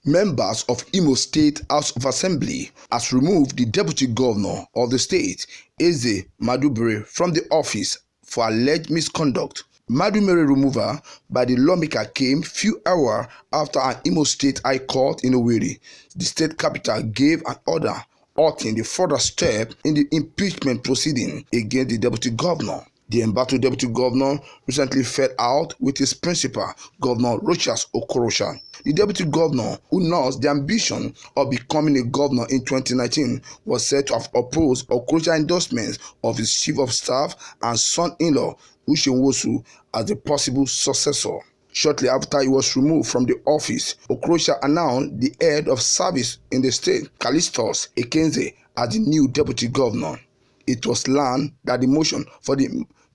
Members of Imo State House of Assembly has removed the Deputy Governor of the state, Eze Madubere, from the office for alleged misconduct. Madubere removal by the lawmaker came few hours after an Imo State High Court in Owerri, the state capital, gave an order halting the further step in the impeachment proceeding against the Deputy Governor. The embattled Deputy Governor recently fell out with his principal, Governor Rochas Okorocha. The Deputy Governor, who announced the ambition of becoming a governor in 2019, was said to have opposed Okorocha's endorsement of his chief of staff and son-in-law, Uche Nwosu, as the possible successor. Shortly after he was removed from the office, Okorocha announced the head of service in the state, Callistus Ekenze, as the new Deputy Governor. It was learned that the motion for the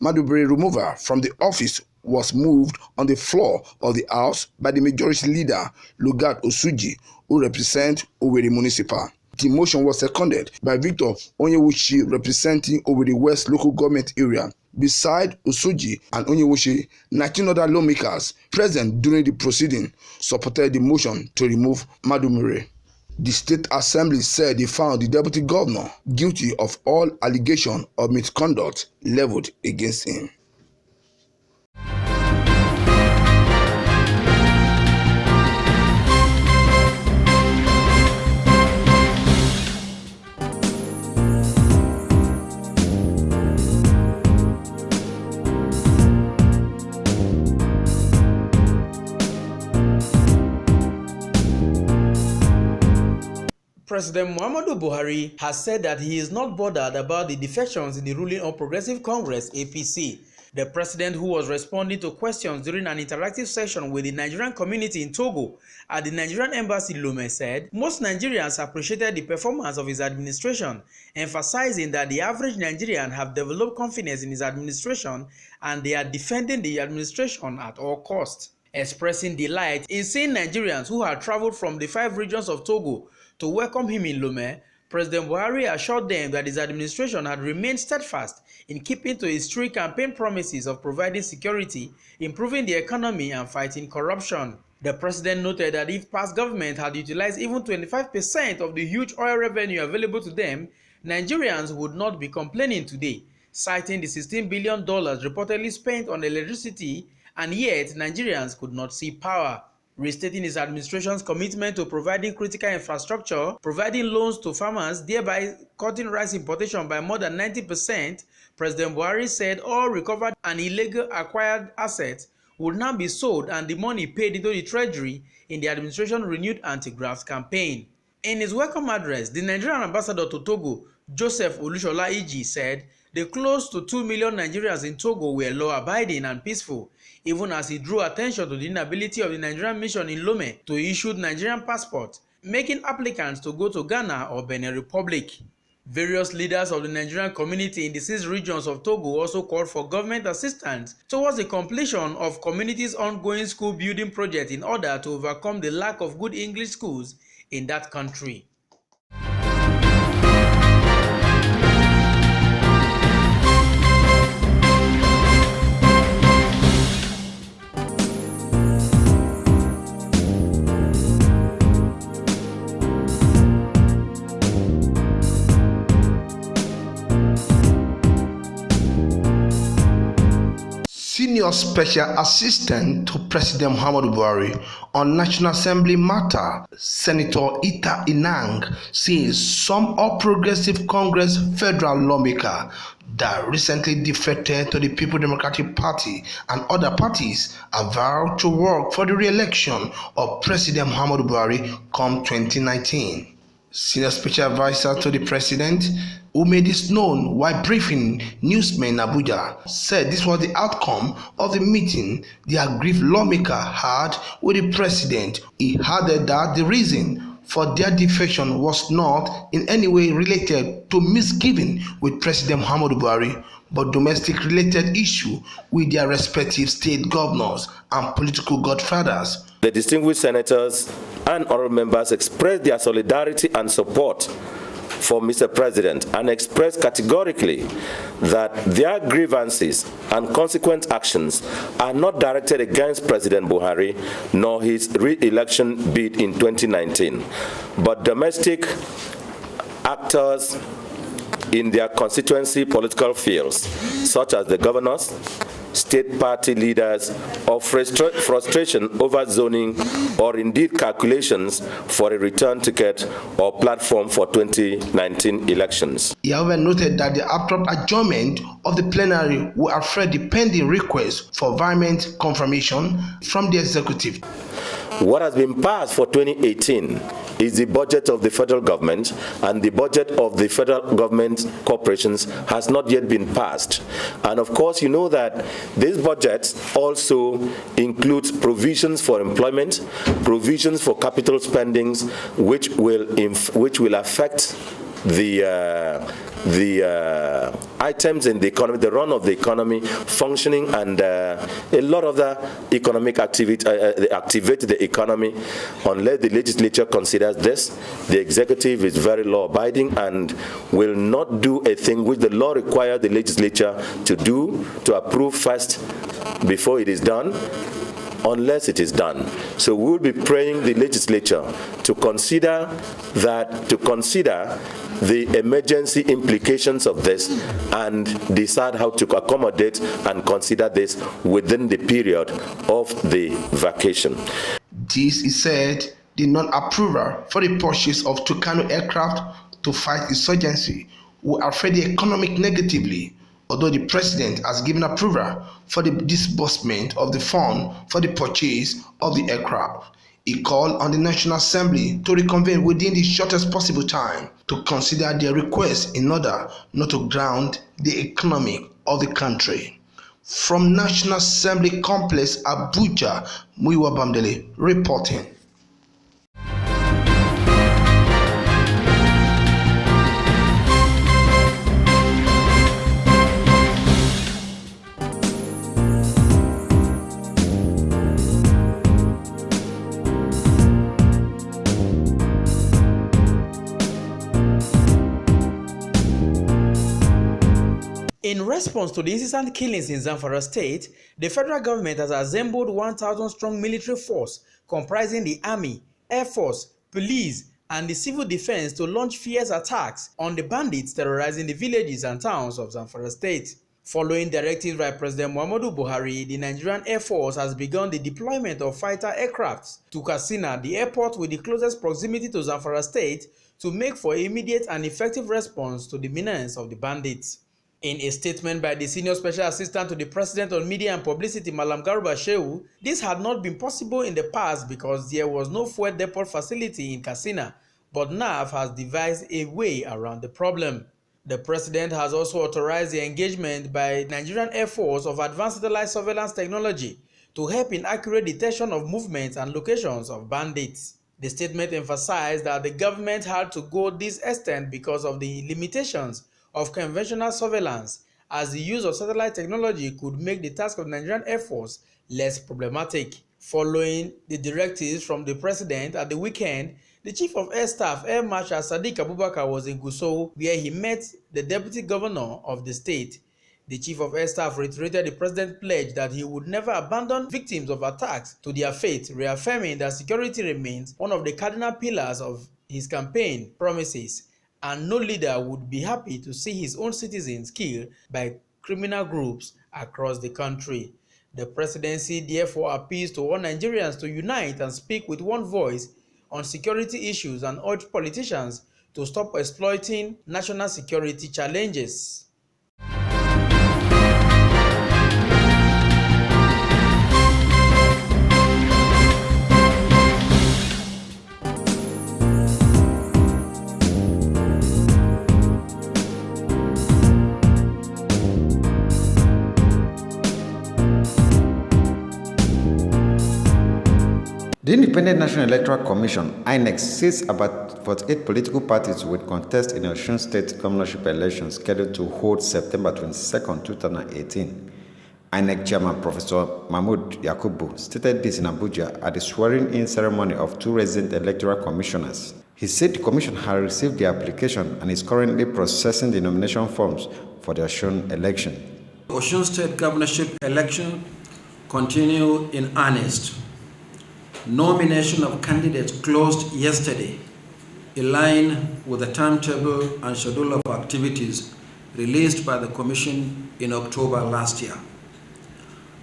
Madubere removal from the office was moved on the floor of the House by the majority leader, Lugat Osuji, who represents Owerri Municipal. The motion was seconded by Victor Onyewuchi, representing Owerri West local government area. Beside Osuji and Onyewuchi, 19 other lawmakers present during the proceeding supported the motion to remove Madubere. The State Assembly said they found the Deputy Governor guilty of all allegations of misconduct leveled against him. President Muhammadu Buhari has said that he is not bothered about the defections in the ruling All Progressive Congress (APC). The president, who was responding to questions during an interactive session with the Nigerian community in Togo at the Nigerian embassy Lome, said most Nigerians appreciated the performance of his administration, emphasizing that the average Nigerian have developed confidence in his administration and they are defending the administration at all costs. Expressing delight in seeing Nigerians who had traveled from the 5 regions of Togo to welcome him in Lome, President Buhari assured them that his administration had remained steadfast in keeping to his 3 campaign promises of providing security, improving the economy, and fighting corruption. The president noted that if past government had utilized even 25% of the huge oil revenue available to them, Nigerians would not be complaining today, citing the $16 billion reportedly spent on electricity, and yet Nigerians could not see power. Restating his administration's commitment to providing critical infrastructure, providing loans to farmers, thereby cutting rice importation by more than 90%, President Buhari said all recovered and illegal acquired assets would now be sold and the money paid into the treasury in the administration's renewed anti-graft campaign. In his welcome address, the Nigerian ambassador to Togo, Joseph Olushola Iji, said the close to 2 million Nigerians in Togo were law-abiding and peaceful, even as he drew attention to the inability of the Nigerian mission in Lome to issue Nigerian passports, making applicants to go to Ghana or Benin Republic. Various leaders of the Nigerian community in the 6 regions of Togo also called for government assistance towards the completion of community's ongoing school building project in order to overcome the lack of good English schools in that country. Senior Special Assistant to President Muhammadu Buhari on National Assembly matter, Senator Ita Inang, says some All Progressive Congress federal lawmaker that recently defected to the People Democratic Party and other parties are vowed to work for the re-election of President Muhammadu Buhari come 2019. Senior Special Advisor to the President, who made this known while briefing newsmen in Abuja, said this was the outcome of the meeting the aggrieved lawmaker had with the president. He added that the reason for their defection was not in any way related to misgiving with President Muhammadu Buhari, but domestic-related issue with their respective state governors and political godfathers. The distinguished senators and honorable members expressed their solidarity and support for Mr. President and expressed categorically that their grievances and consequent actions are not directed against President Buhari nor his re-election bid in 2019, but domestic actors in their constituency political fields, such as the governors, state party leaders, of frustration over zoning, or indeed calculations for a return ticket or platform for 2019 elections. He however noted that the abrupt adjournment of the plenary will affect the pending request for environment confirmation from the executive. What has been passed for 2018 is the budget of the federal government, and the budget of the federal government corporations has not yet been passed. And of course, you know that this budget also includes provisions for employment, provisions for capital spendings, which will affect the items in the economy, the run of the economy, functioning, and a lot of the economic activity, activate the economy. Unless the legislature considers this, the executive is very law-abiding and will not do a thing which the law requires the legislature to do, to approve first before it is done, unless it is done. So we will be praying the legislature to consider the emergency implications of this and decide how to accommodate and consider this within the period of the vacation. This is said the non-approval for the purchase of Tucano aircraft to fight insurgency will affect the economic negatively, although the president has given approval for the disbursement of the fund for the purchase of the aircraft. He called on the National Assembly to reconvene within the shortest possible time to consider their request in order not to ground the economy of the country. From National Assembly Complex, Abuja, Muyiwa Bamdele reporting. In response to the incessant killings in Zamfara State, the federal government has assembled 1,000-strong military force comprising the Army, Air Force, Police, and the Civil Defense to launch fierce attacks on the bandits terrorizing the villages and towns of Zamfara State. Following directives by President Muhammadu Buhari, the Nigerian Air Force has begun the deployment of fighter aircrafts to Katsina, the airport with the closest proximity to Zamfara State, to make for immediate and effective response to the menace of the bandits. In a statement by the Senior Special Assistant to the President on Media and Publicity, Malam Garuba Shehu, this had not been possible in the past because there was no fuel depot facility in Katsina, but NAF has devised a way around the problem. The President has also authorized the engagement by Nigerian Air Force of advanced satellite surveillance technology to help in accurate detection of movements and locations of bandits. The statement emphasized that the government had to go this extent because of the limitations of conventional surveillance, as the use of satellite technology could make the task of the Nigerian Air Force less problematic. Following the directives from the President at the weekend, the Chief of Air Staff, Air Marshal Sadiq Abubakar, was in Gusau, where he met the Deputy Governor of the state. The Chief of Air Staff reiterated the President's pledge that he would never abandon victims of attacks to their fate, reaffirming that security remains one of the cardinal pillars of his campaign promises, and no leader would be happy to see his own citizens killed by criminal groups across the country. The presidency therefore appeals to all Nigerians to unite and speak with one voice on security issues and urge politicians to stop exploiting national security challenges. The Independent National Electoral Commission, INEC, says about 48 political parties will contest in Osun State governorship elections scheduled to hold September 22, 2018. INEC Chairman Professor Mahmood Yakubu stated this in Abuja at the swearing-in ceremony of two resident electoral commissioners. He said the commission had received the application and is currently processing the nomination forms for the Osun election. Osun State governorship election continue in earnest. Nomination of candidates closed yesterday, in line with the timetable and schedule of activities released by the Commission in October last year.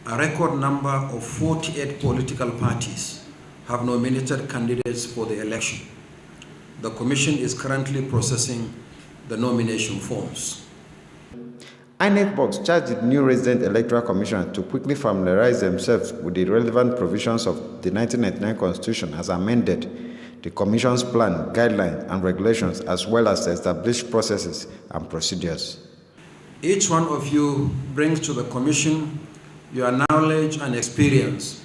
A record number of 48 political parties have nominated candidates for the election. The Commission is currently processing the nomination forms. INEC Box charged the new resident electoral commissioner to quickly familiarize themselves with the relevant provisions of the 1999 Constitution as amended, the Commission's plan, guidelines, and regulations, as well as the established processes and procedures. Each one of you brings to the Commission your knowledge and experience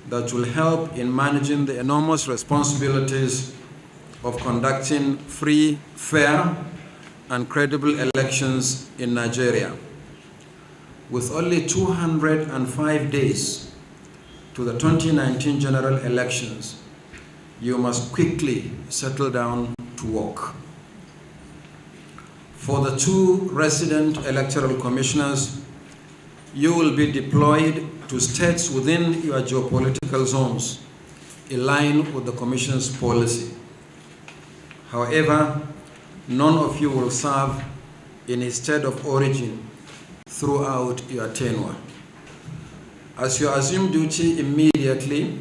that will help in managing the enormous responsibilities of conducting free, fair, and credible elections in Nigeria. With only 205 days to the 2019 general elections, you must quickly settle down to work. For the 2 resident electoral commissioners, you will be deployed to states within your geopolitical zones, in line with the Commission's policy. However, none of you will serve in a state of origin throughout your tenure. As you assume duty immediately,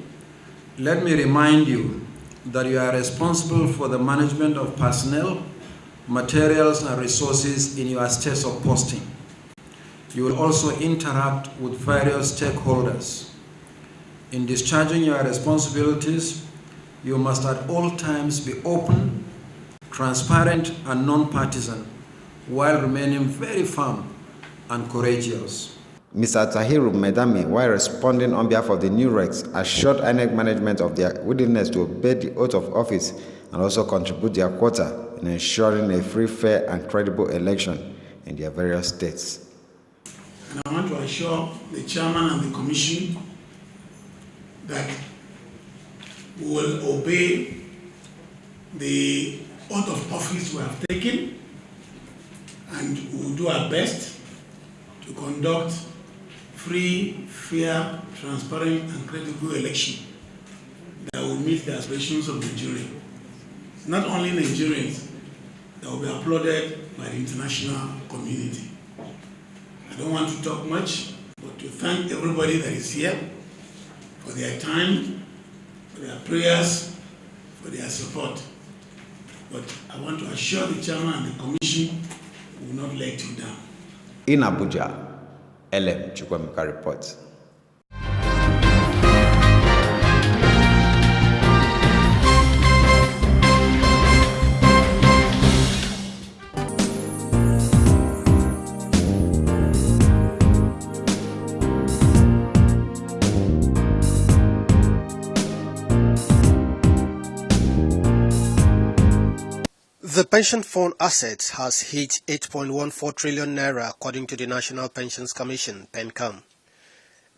let me remind you that you are responsible for the management of personnel, materials, and resources in your states of posting. You will also interact with various stakeholders. In discharging your responsibilities, you must at all times be open, transparent, and non-partisan, while remaining very firm and courageous. Mr. Tahiru Medami, while responding on behalf of the new regs, assured INEC management of their willingness to obey the oath of office and also contribute their quota in ensuring a free, fair, and credible election in their various states. And I want to assure the chairman and the commission that we will obey the oath of office we have taken, and we will do our best to conduct free, fair, transparent, and credible election that will meet the aspirations of Nigeria. Not only Nigerians, that will be applauded by the international community. I don't want to talk much, but to thank everybody that is here for their time, for their prayers, for their support. But I want to assure the chairman and the commission we will not let you down. In Abuja, LM Chukwemeka reports. The pension fund assets has hit 8.14 trillion naira according to the National Pensions Commission, PENCOM.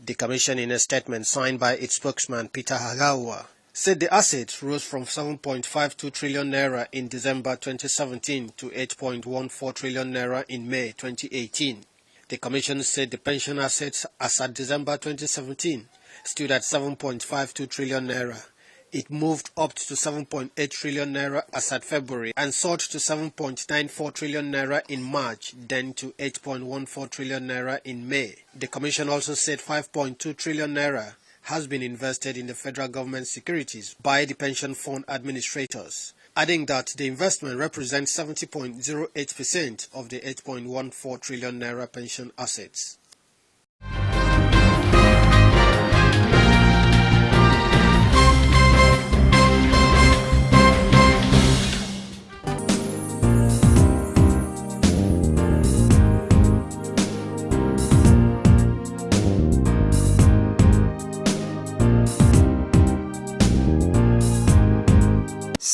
The commission, in a statement signed by its spokesman Peter Hagawa, said the assets rose from 7.52 trillion naira in December 2017 to 8.14 trillion naira in May 2018. The commission said the pension assets as at December 2017 stood at 7.52 trillion naira. It moved up to 7.8 trillion naira as at February and soared to 7.94 trillion naira in March, then to 8.14 trillion naira in May. The commission also said 5.2 trillion naira has been invested in the federal government securities by the pension fund administrators, adding that the investment represents 70.08% of the 8.14 trillion naira pension assets.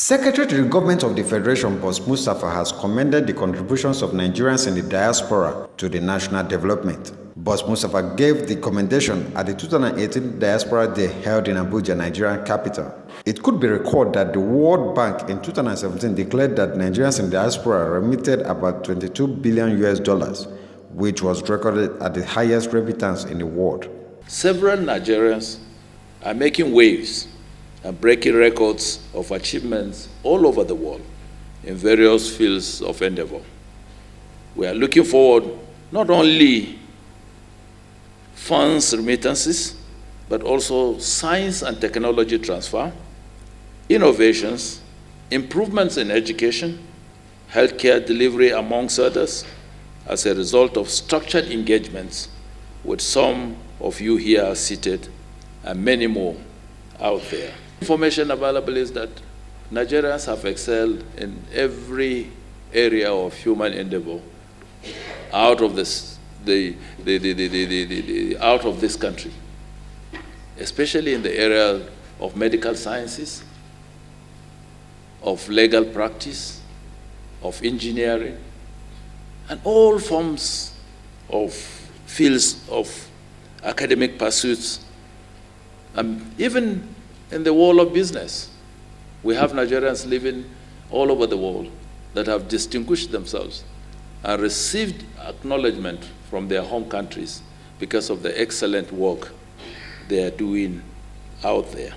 Secretary to the Government of the Federation, Boss Mustafa, has commended the contributions of Nigerians in the diaspora to the national development. Boss Mustafa gave the commendation at the 2018 Diaspora Day held in Abuja, Nigerian capital. It could be recalled that the World Bank in 2017 declared that Nigerians in the diaspora remitted about $22 billion, which was recorded at the highest remittance in the world. Several Nigerians are making waves and breaking records of achievements all over the world in various fields of endeavor. We are looking forward not only funds remittances, but also science and technology transfer, innovations, improvements in education, healthcare delivery, amongst others, as a result of structured engagements with some of you here seated and many more out there. Information available is that Nigerians have excelled in every area of human endeavor out of this country, especially in the area of medical sciences, of legal practice, of engineering, and all forms of fields of academic pursuits, even in the world of business. We have Nigerians living all over the world that have distinguished themselves and received acknowledgement from their home countries because of the excellent work they are doing out there.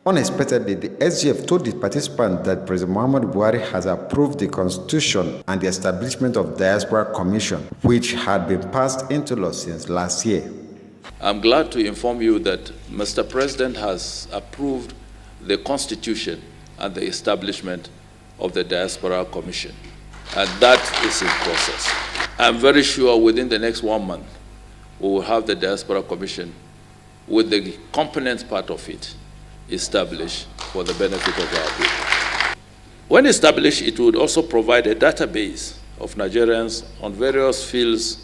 Unexpectedly, the SGF told the participants that President Muhammadu Buhari has approved the Constitution and the establishment of Diaspora Commission, which had been passed into law since last year. I'm glad to inform you that Mr. President has approved the Constitution and the establishment of the Diaspora Commission, and that is in process. I'm very sure within the next 1 month, we will have the Diaspora Commission with the component part of it established for the benefit of our people. When established, it would also provide a database of Nigerians on various fields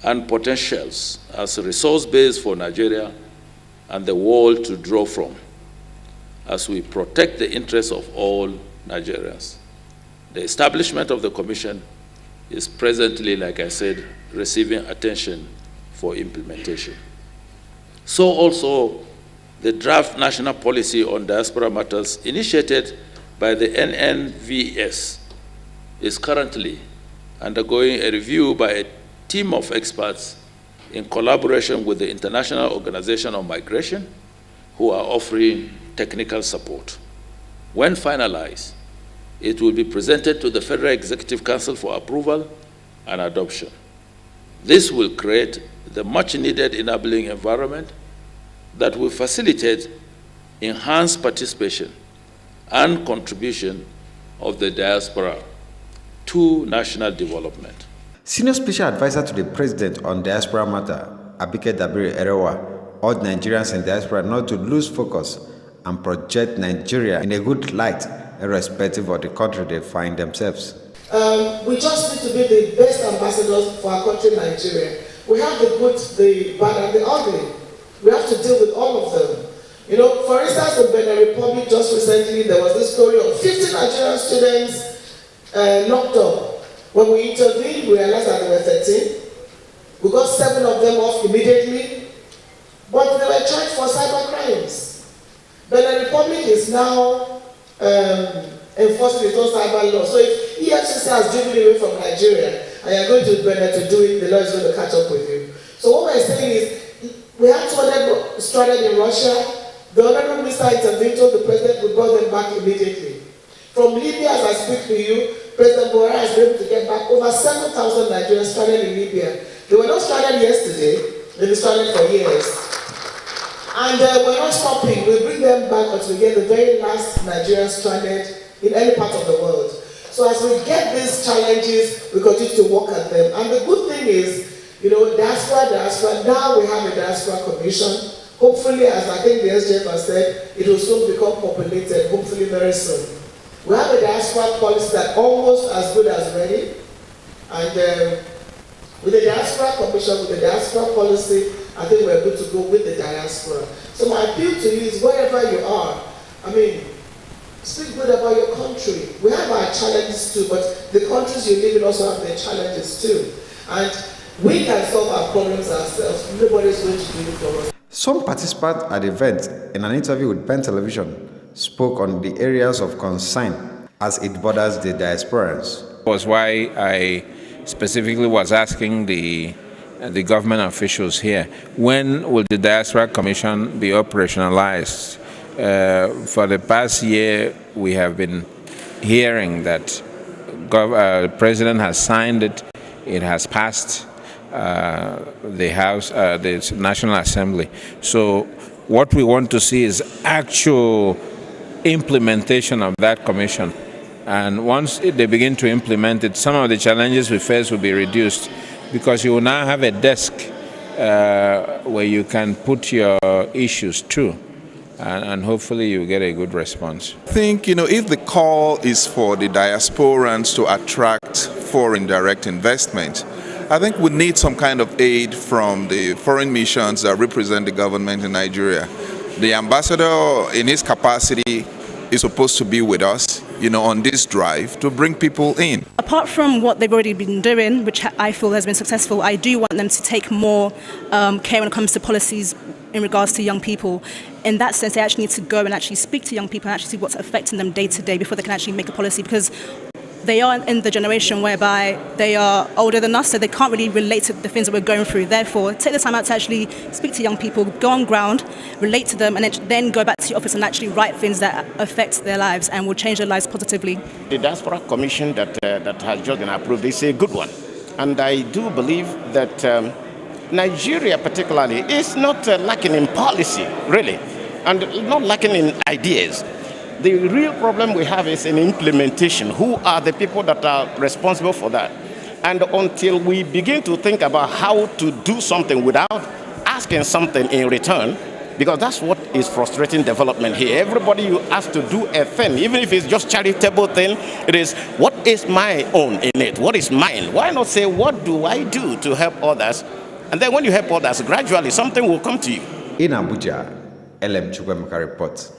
and potentials as a resource base for Nigeria and the world to draw from as we protect the interests of all Nigerians. The establishment of the Commission is presently, like I said, receiving attention for implementation. So also, the draft national policy on diaspora matters initiated by the NNVS is currently undergoing a review by a team of experts in collaboration with the International Organization on Migration, who are offering technical support. When finalized, it will be presented to the Federal Executive Council for approval and adoption. This will create the much-needed enabling environment that will facilitate enhanced participation and contribution of the diaspora to national development. Senior Special Advisor to the President on Diaspora Matter, Abike Dabiri Erewa, urged Nigerians in diaspora not to lose focus and project Nigeria in a good light, irrespective of the country they find themselves. We just need to be the best ambassadors for our country, Nigeria. We have the good, the bad, and the ugly. We have to deal with all of them. You know, for instance, in Benin Republic, just recently, there was this story of 50 Nigerian students knocked up. When we intervened, we realized that there were 13. We got 7 of them off immediately, but they were charged for cyber crimes. Benin Republic is now enforcing its own cyber law. So if EFCC has driven away from Nigeria, and you're going to Benin to do it, the law is going to catch up with you. So what we're saying is, we had 200 stranded in Russia. The Honorable Minister intervened, told the President we brought them back immediately. From Libya, as I speak to you, President Buhari has been able to get back over 7,000 Nigerians stranded in Libya. They were not stranded yesterday, they've been stranded for years. And we're not stopping. We bring them back until we get the very last Nigerian stranded in any part of the world. So as we get these challenges, we continue to work at them. And the good thing is, you know, diaspora, now we have a diaspora commission. Hopefully, as I think the SGF has said, it will soon become populated, hopefully very soon. We have a diaspora policy that's almost as good as ready. And with the diaspora commission, with the diaspora policy, I think we're good to go with the diaspora. So my appeal to you is wherever you are, I mean, Speak good about your country. We have our challenges too, but the countries you live in also have their challenges too. And we can solve our problems ourselves. Nobody's going to do it for us. Some participants at the event, in an interview with Ben Television, spoke on the areas of concern as it borders the diasporans. Was why I specifically was asking the government officials here, when will the Diaspora Commission be operationalized? For the past year, we have been hearing that the President has signed it, it has passed the House, the National Assembly. So what we want to see is actual implementation of that commission. And once they begin to implement it, some of the challenges we face will be reduced, because you will now have a desk where you can put your issues to, and hopefully you get a good response. I think, if the call is for the diasporans to attract foreign direct investment, I think we need some kind of aid from the foreign missions that represent the government in Nigeria. The ambassador, in his capacity, is supposed to be with us, on this drive to bring people in. Apart from what they've already been doing, which I feel has been successful, I do want them to take more care when it comes to policies in regards to young people. In that sense, they actually need to go and actually speak to young people and actually see what's affecting them day to day before they can actually make a policy, because they are in the generation whereby they are older than us, so they can't really relate to the things that we're going through. Therefore, take the time out to actually speak to young people, go on ground, relate to them, and then go back to your office and actually write things that affect their lives and will change their lives positively. The Diaspora Commission that has just been approved is a good one. And I do believe that Nigeria particularly is not lacking in policy, really, and not lacking in ideas. The real problem we have is in implementation. Who are the people that are responsible for that? And until we begin to think about how to do something without asking something in return, because that's what is frustrating development here. Everybody you ask to do a thing, even if it's just charitable thing, it is, what is my own in it? What is mine? Why not say, what do I do to help others? And then when you help others, gradually something will come to you. In Abuja, LM Chukwemeka reports.